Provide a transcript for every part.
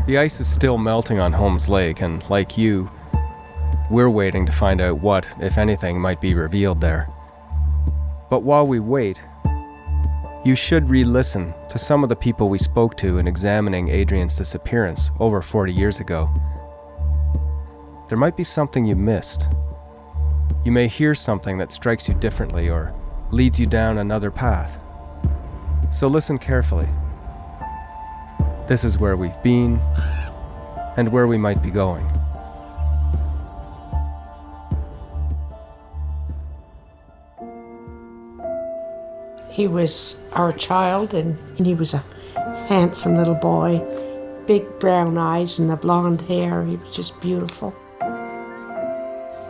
The ice is still melting on Holmes Lake, and like you, we're waiting to find out what, if anything, might be revealed there. But while we wait, you should re-listen to some of the people we spoke to in examining Adrian's disappearance over 40 years ago. There might be something you missed. You may hear something that strikes you differently or leads you down another path. So listen carefully. This is where we've been and where we might be going. He was our child, and he was a handsome little boy, big brown eyes and the blonde hair. He was just beautiful.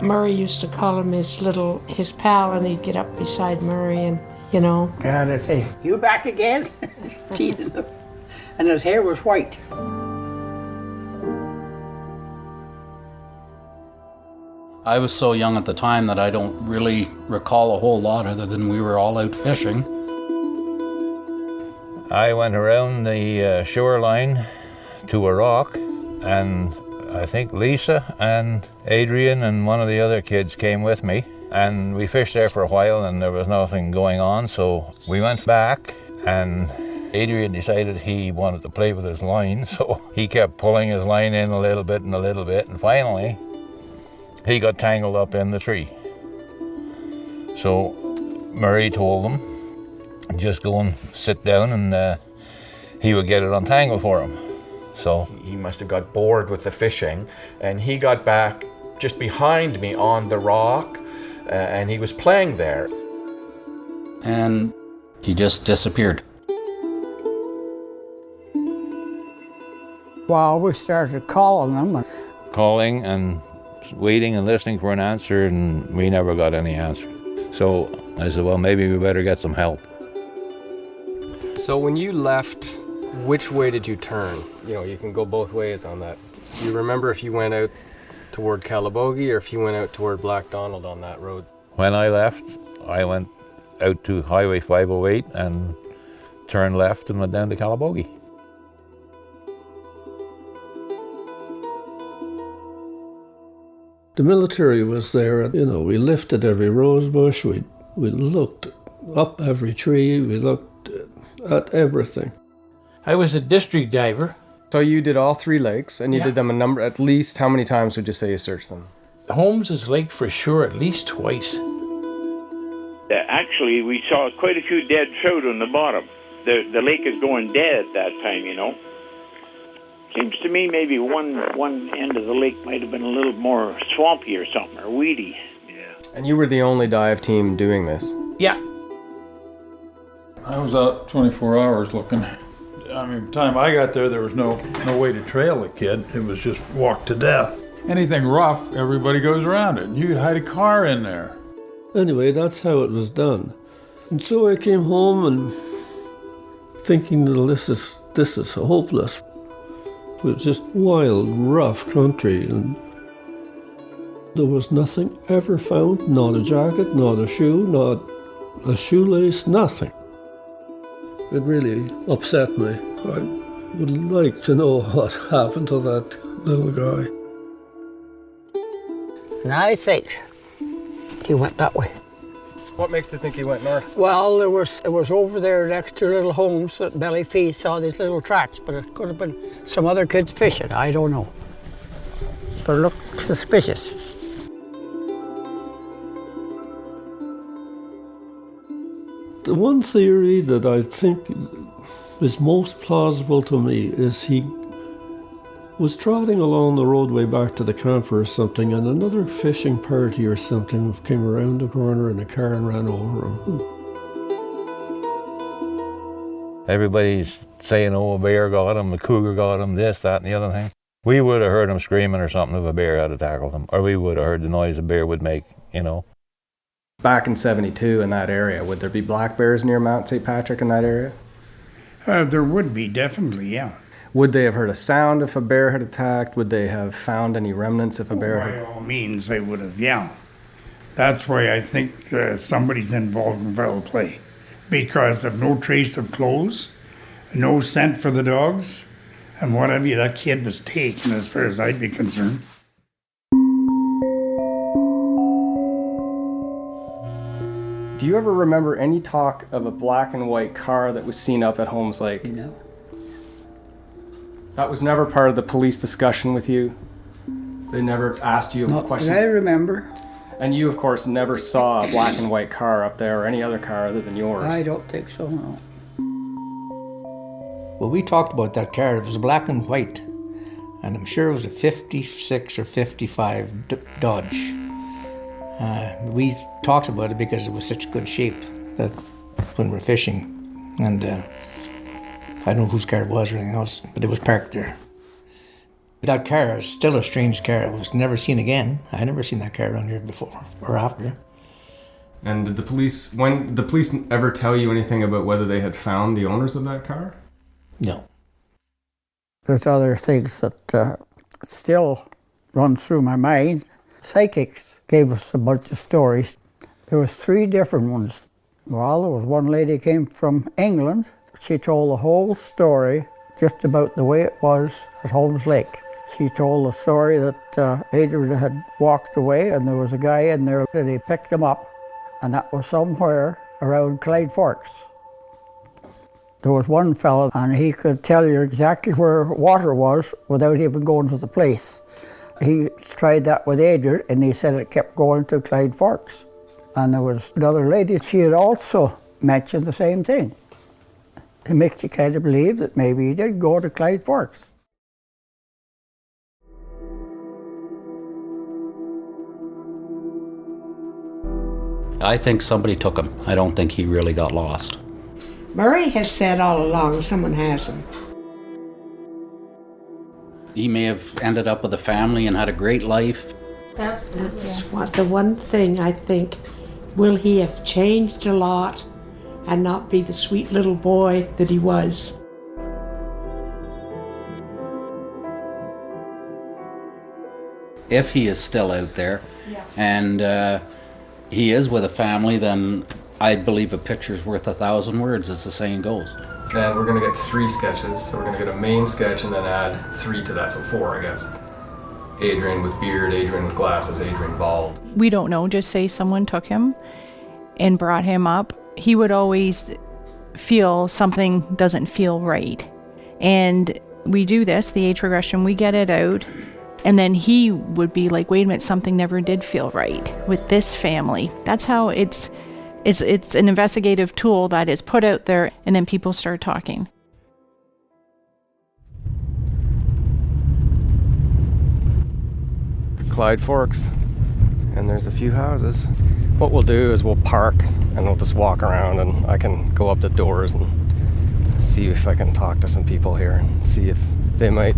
Murray used to call him his pal, and he'd get up beside Murray and, Yeah, they'd say, "You back again?" Teasing him. And his hair was white. I was so young at the time that I don't really recall a whole lot other than we were all out fishing. I went around the shoreline to a rock, and I think Lisa and Adrian and one of the other kids came with me, and we fished there for a while and there was nothing going on, so we went back, and Adrian decided he wanted to play with his line, so he kept pulling his line in a little bit, and finally he got tangled up in the tree. So Murray told him, just go and sit down and he would get it untangled for him. So he must have got bored with the fishing, and he got back just behind me on the rock, and he was playing there. And he just disappeared. Well, we started calling them. calling and waiting and listening for an answer, and we never got any answer. So I said, well, maybe we better get some help. So when you left, which way did you turn? You can go both ways on that. Do you remember if you went out toward Calabogie or if you went out toward Black Donald on that road? When I left, I went out to Highway 508 and turned left and went down to Calabogie. The military was there, and we lifted every rose bush, we looked up every tree, we looked at everything. I was a district diver. So you did all 3 lakes, and you did them at least, how many times would you say you searched them? Holmes Lake for sure, at least twice. Actually, we saw quite a few dead trout on the bottom. The lake is going dead at that time, Seems to me maybe one end of the lake might have been a little more swampy or something, or weedy. Yeah. And you were the only dive team doing this? Yeah. I was out 24 hours looking. By the time I got there was no way to trail the kid. It was just walk to death. Anything rough, everybody goes around it. You could hide a car in there. Anyway, that's how it was done. And so I came home and thinking that this is hopeless. It was just wild, rough country, and there was nothing ever found, not a jacket, not a shoe, not a shoelace, nothing. It really upset me. I would like to know what happened to that little guy. And I think he went that way. What makes you think he went north? Well, it was over there next to little homes that Belly Fee saw these little tracks, but it could have been some other kids fishing, I don't know. But it looked suspicious. The one theory that I think is most plausible to me is he was trotting along the roadway back to the camper or something, and another fishing party or something came around the corner in a car and ran over him. Everybody's saying, oh, a bear got him, a cougar got him, this, that, and the other thing. We would have heard him screaming or something if a bear had tackled him, or we would have heard the noise a bear would make, Back in 72 in that area, would there be black bears near Mount St. Patrick in that area? There would be, definitely, yeah. Would they have heard a sound if a bear had attacked? Would they have found any remnants if a bear had... By all means, they would have, yeah. That's why I think somebody's involved in foul play. Because of no trace of clothes, no scent for the dogs, And whatever that kid was taking, as far as I'd be concerned. Do you ever remember any talk of a black and white car that was seen up at Holmes Lake? No. That was never part of the police discussion with you? They never asked you Not questions? that I remember. And you, of course, never saw a black and white car up there or any other car other than yours? I don't think so, no. Well, we talked about that car. It was black and white. And I'm sure it was a 56 or 55 Dodge. We talked about it because it was such good shape that when we're fishing. And I don't know whose car it was or anything else, but it was parked there. That car is still a strange car. It was never seen again. I never seen that car around here before or after. And did the police ever tell you anything about whether they had found the owners of that car? No. There's other things that still run through my mind. Psychics gave us a bunch of stories. There was 3 different ones. Well, there was one lady came from England. She told the whole story just about the way it was at Holmes Lake. She told the story that Adrian had walked away and there was a guy in there and he picked him up, and that was somewhere around Clyde Forks. There was one fellow and he could tell you exactly where water was without even going to the place. He tried that with Adrian and he said it kept going to Clyde Forks. And there was another lady, she had also mentioned the same thing. It makes you kind of believe that maybe he did go to Clyde Forks. I think somebody took him. I don't think he really got lost. Murray has said all along someone has him. He may have ended up with a family and had a great life. Absolutely. That's what the one thing I think. Will he have changed a lot and not be the sweet little boy that he was? If he is still out there and he is with a family, then I believe a picture's worth 1,000 words, as the saying goes. And we're going to get 3 sketches, so we're going to get a main sketch and then add 3 to that, so 4, I guess. Adrian with beard, Adrian with glasses, Adrian bald. We don't know, just say someone took him and brought him up. He would always feel something doesn't feel right. And we do this, the age regression, we get it out, and then he would be like, wait a minute, something never did feel right with this family. That's how it's an investigative tool that is put out there, and then people start talking. Clyde Forks, and there's a few houses. What we'll do is we'll park and we'll just walk around, and I can go up to doors and see if I can talk to some people here and see if they might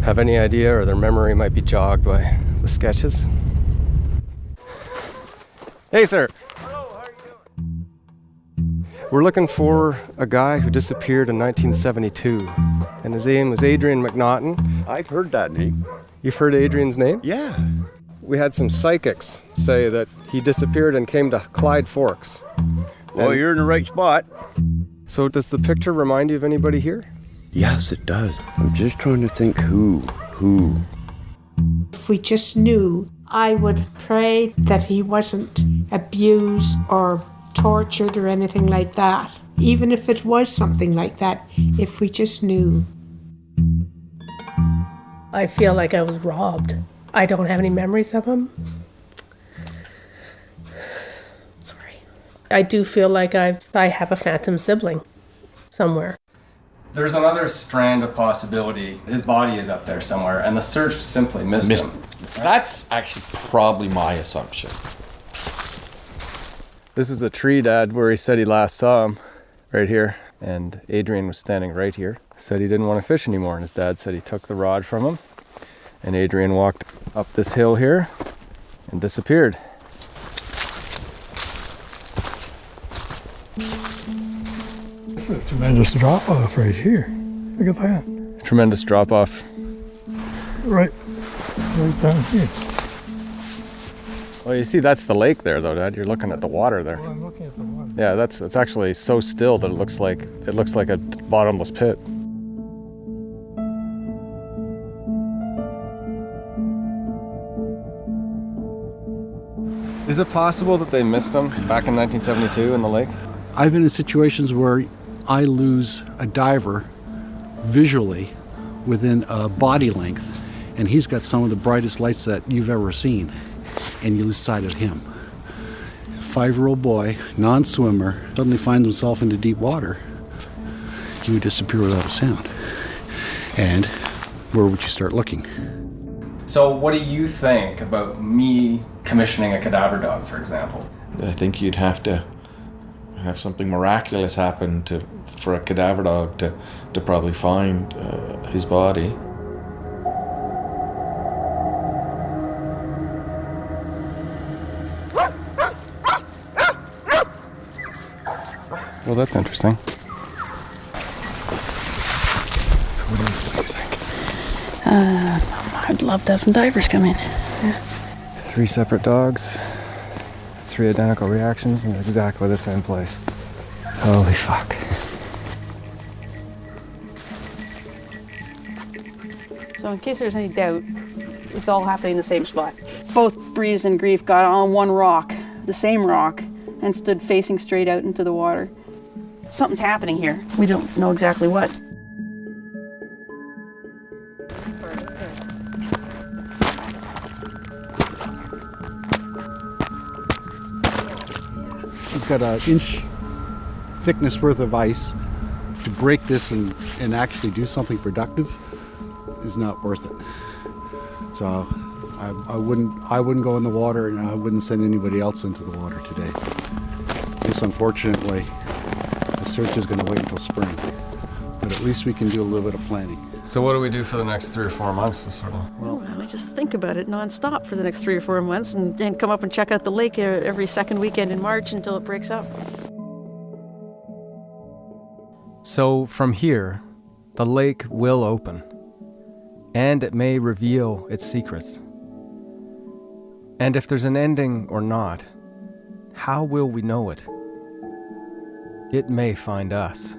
have any idea or their memory might be jogged by the sketches. Hey, sir. Hello, how are you doing? We're looking for a guy who disappeared in 1972, and his name was Adrian McNaughton. I've heard that name. You've heard Adrian's name? Yeah. We had some psychics say that he disappeared and came to Clyde Forks. Well, you're in the right spot. So does the picture remind you of anybody here? Yes, it does. I'm just trying to think who. If we just knew, I would pray that he wasn't abused or tortured or anything like that. Even if it was something like that, if we just knew. I feel like I was robbed. I don't have any memories of him. Sorry. I do feel like I have a phantom sibling somewhere. There's another strand of possibility. His body is up there somewhere, and the search simply missed him. That's actually probably my assumption. This is the tree, Dad, where he said he last saw him, right here. And Adrian was standing right here. Said he didn't want to fish anymore, and his dad said he took the rod from him. And Adrian walked up this hill here and disappeared. This is a tremendous drop-off right here. Look at that. Tremendous drop-off. Right down here. Well, you see, that's the lake there, though, Dad. You're looking at the water there. Well, I'm looking at the water. Yeah, it's actually so still that it looks like a bottomless pit. Is it possible that they missed him back in 1972 in the lake? I've been in situations where I lose a diver visually within a body length, and he's got some of the brightest lights that you've ever seen, and you lose sight of him. A 5-year-old boy, non-swimmer, suddenly finds himself into deep water. He would disappear without a sound. And where would you start looking? So what do you think about me commissioning a cadaver dog, for example? I think you'd have to have something miraculous happen for a cadaver dog to probably find his body. Well, that's interesting. So what do you think? I'd love to have some divers come in. 3 separate dogs, 3 identical reactions in exactly the same place. Holy fuck. So in case there's any doubt, it's all happening in the same spot. Both Breeze and Grief got on one rock, the same rock, and stood facing straight out into the water. Something's happening here. We don't know exactly what. We've got an inch thickness worth of ice. To break this and actually do something productive is not worth it. So I wouldn't go in the water, and I wouldn't send anybody else into the water today. This, unfortunately, the search is going to wait until spring. But at least we can do a little bit of planning. So what do we do for the next 3 or 4 months to sort of... Well, I just think about it nonstop for the next 3 or 4 months and come up and check out the lake every second weekend in March until it breaks up. So from here, the lake will open, and it may reveal its secrets. And if there's an ending or not, how will we know it? It may find us.